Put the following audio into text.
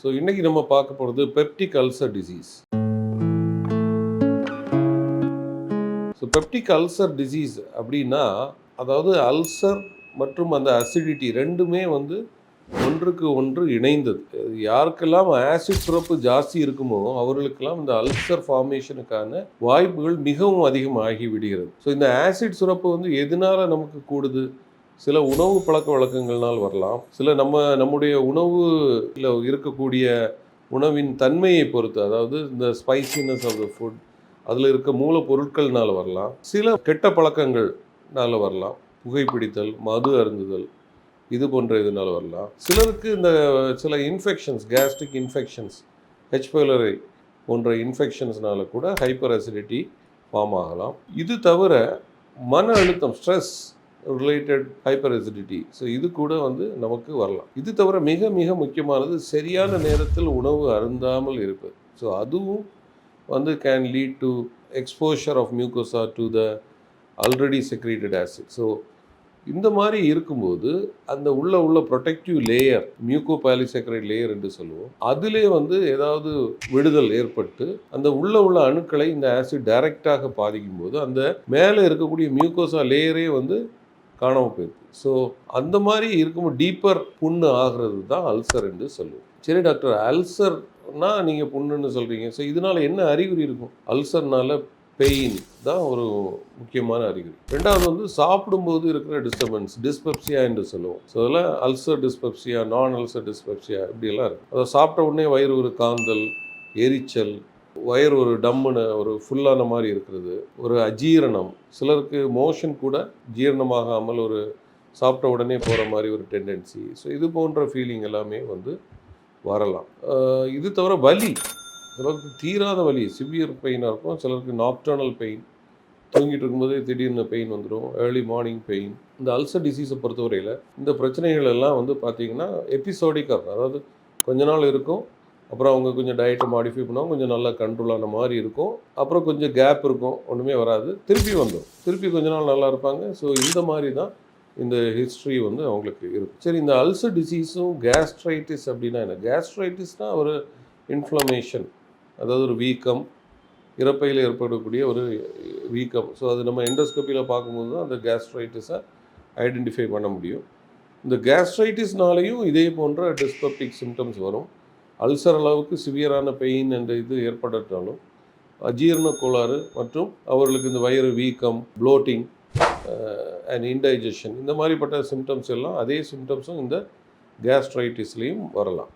So இன்றைக்கி நம்ம பார்க்க போகிறது peptic ulcer disease. So peptic ulcer disease அப்படின்னா, அதாவது அல்சர் மற்றும் அந்த அசிடிட்டி ரெண்டுமே வந்து ஒன்றுக்கு ஒன்று இணைந்தது. யாருக்கெல்லாம் ஆசிட் சுரப்பு ஜாஸ்தி இருக்குமோ அவர்களுக்கெல்லாம் இந்த அல்சர் ஃபார்மேஷனுக்கான வாய்ப்புகள் மிகவும் அதிகமாகி விடுகிறது. ஸோ இந்த ஆசிட் சுரப்பு வந்து எதனால நமக்கு கூடுது? சில உணவு பழக்க வழக்கங்கள்னால் வரலாம். சில நம்முடைய உணவில் இருக்கக்கூடிய உணவின் தன்மையை பொறுத்து, அதாவது இந்த ஸ்பைசினஸ் ஆஃப் த ஃபுட், அதில் இருக்க மூலப்பொருட்கள்னால வரலாம். சில கெட்ட பழக்கங்கள்னால வரலாம். புகைப்பிடித்தல், மது அருந்துதல், இது போன்ற இதனால் வரலாம். சிலருக்கு இந்த சில infections, gastric infections, H pylori போன்ற இன்ஃபெக்ஷன்ஸ்னால கூட ஹைப்பர் அசிடிட்டி ஃபார்ம் ஆகலாம். இது தவிர மன அழுத்தம், stress related hyper acidity, so இது கூட வந்து நமக்கு வரலாம். இது தவிர மிக மிக முக்கியமானது சரியான நேரத்தில் உணவு அருந்தாமல் இருப்பது. ஸோ அதுவும் வந்து can lead to exposure of mucosa to the already secreted acid. So இந்த மாதிரி இருக்கும்போது அந்த உள்ள ப்ரொடெக்டிவ் லேயர், மியூக்கோபாலிசெக்ரைட் லேயர் என்று சொல்லுவோம், அதிலே வந்து ஏதாவது விடுதல் ஏற்பட்டு அந்த உள்ள அணுக்களை இந்த ஆசிட் டைரெக்டாக பாதிக்கும் போது அந்த மேலே இருக்கக்கூடிய மியூக்கோசா லேயரே வந்து காணாமல் போயிருக்கு. ஸோ அந்த மாதிரி இருக்கும்போது டீப்பர் புண்ணு ஆகிறது தான் அல்சர் என்று சொல்லுவோம். சரி டாக்டர், அல்சர்னா நீங்கள் புண்ணுன்னு சொல்கிறீங்க, ஸோ இதனால் என்ன அறிகுறி இருக்கும்? அல்சர்னால பெயின் தான் ஒரு முக்கியமான அறிகுறி. ரெண்டாவது வந்து சாப்பிடும்போது இருக்கிற டிஸ்டர்பன்ஸ், டிஸ்பெப்சியா என்று சொல்லுவோம். ஸோ அதெல்லாம் அல்சர் டிஸ்பெப்சியா, நான் அல்சர் டிஸ்பெப்சியா இப்படியெல்லாம் இருக்குது. அதை சாப்பிட்ட உடனே வயிறு ஒரு காந்தல், எரிச்சல், வயிறு ஒரு டம்முன்னு ஒரு ஃபுல்லான மாதிரி இருக்கிறது, ஒரு அஜீரணம், சிலருக்கு மோஷன் கூட ஜீரணமாகாமல் ஒரு சாப்பிட்ட உடனே போகிற மாதிரி ஒரு டெண்டன்சி. ஸோ இது போன்ற ஃபீலிங் எல்லாமே வந்து வரலாம். இது தவிர வலி, சிலருக்கு தீராத வலி, சிவியர் பெயினாக இருக்கும். சிலருக்கு நாக்டர்னல் பெயின், தூங்கிட்டு இருக்கும்போதே திடீர்னு பெயின் வந்துடும், ஏர்லி மார்னிங் பெயின். இந்த அல்சர் டிசீஸை பொறுத்தவரையில் இந்த பிரச்சனைகள் எல்லாம் வந்து பார்த்திங்கன்னா எபிசோடிக்காக, அதாவது கொஞ்ச நாள் இருக்கும், அப்புறம் அவங்க கொஞ்சம் டயட்டை மாடிஃபை பண்ணுவாங்க, கொஞ்சம் நல்லா கண்ட்ரோல் ஆன மாதிரி இருக்கும், அப்புறம் கொஞ்சம் கேப் இருக்கும், ஒன்றுமே வராது, திருப்பி வந்துடும், திருப்பி கொஞ்ச நாள் நல்லா இருப்பாங்க. ஸோ இந்த மாதிரி தான் இந்த ஹிஸ்ட்ரி வந்து அவங்களுக்கு இருக்கும். சரி, இந்த அல்சர் டிசீஸும் கேஸ்ட்ரைட்டிஸ் அப்படின்னா என்ன? கேஸ்ட்ரைட்டிஸ்னால் ஒரு இன்ஃப்ளமேஷன், அதாவது ஒரு வீக்கம், இறப்பையில் ஏற்படக்கூடிய ஒரு வீக்கம். ஸோ அது நம்ம எண்டோஸ்கோப்பியில் பார்க்கும்போது தான் அந்த கேஸ்ட்ரைட்டிஸை ஐடென்டிஃபை பண்ண முடியும். இந்த கேஸ்ட்ரைட்டிஸ்னாலேயும் இதே போன்ற டிஸ்பெப்டிக் சிம்டம்ஸ் வரும். அல்சர் அளவுக்கு சிவியரான பெயின் என்ற இது ஏற்பட்டாலும் அஜீரண கோளாறு மற்றும் அவர்களுக்கு இந்த வயிறு வீக்கம், ப்ளோட்டிங் அண்ட் இன்டைஜஷன், இந்த மாதிரிப்பட்ட சிம்டம்ஸ் எல்லாம் அதே சிம்டம்ஸும் இந்த கேஸ்ட்ரைட்டிஸ்லேயும் வரலாம்.